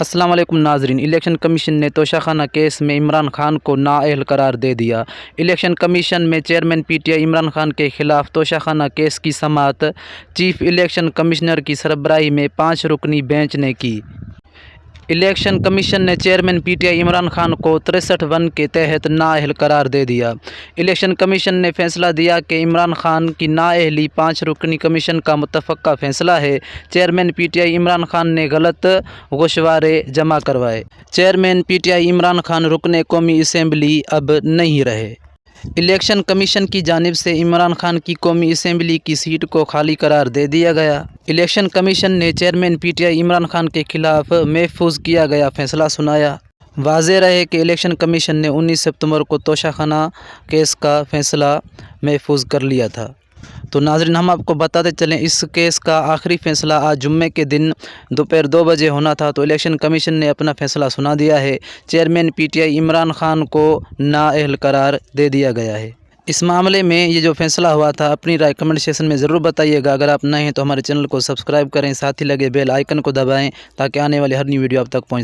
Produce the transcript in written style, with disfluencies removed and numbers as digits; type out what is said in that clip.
السلام علیکم ناظرین، الیکشن کمیشن نے توشاخانہ کیس میں عمران خان کو نااہل قرار دے دیا۔ الیکشن کمیشن میں chairman P T I Imran Khan کے خلاف توشاخانہ کیس کی سماعت چیف الیکشن کمشنر کی سربراہی میں 5 رکنی بینچ نے کی۔ الیکشن کمیشن نے chairman P T I Imran Khan کو 63(1) کے تحت نااہل قرار دے دیا۔ الیکشن کمیشن نے فیصلہ دیا کہ عمران خان کی نااہلی 5 رکنی کمیشن کا متفقہ فیصلہ ہے۔ Chairman P T I Imran Khan نے غلط گوشوارے جمع کروائے۔ Chairman P T I Imran Khan رکن قومی اسمبلی اب نہیں رہے۔ الیکشن کمیشن کی جانب سے عمران خان کی قومی اسمبلی کی سیٹ کو خالی قرار دے دیا گیا۔ الیکشن کمیشن نے chairman P T I Imran Khan کے خلاف محفوظ کیا گیا فیصلہ سنایا۔ واضح رہے کہ الیکشن کمیشن نے 19 ستمبر کو توشاخانہ کیس کا فیصلہ محفوظ کر لیا تھا۔ تو ناظرین، ہم آپ کو بتاتے چلیں اس کیس کا آخری فیصلہ آج جمعے کے دن دوپہر 2 بجے ہونا تھا، تو الیکشن کمیشن نے اپنا فیصلہ سنا دیا ہے۔ Chairman P T I Imran Khan کو نااہل قرار دے دیا گیا ہے۔ اس معاملے میں یہ جو فیصلہ ہوا تھا، اپنی رائے کمنٹ سیکشن میں ضرور بتائیے گا۔ اگر آپ نئے ہیں تو ہمارے چینل کو سبسکرائب کریں، ساتھ ہی لگے بیل آئیکن کو دبائیں تاکہ آنے والی ہر نئی ویڈیو آپ تک پہنچے۔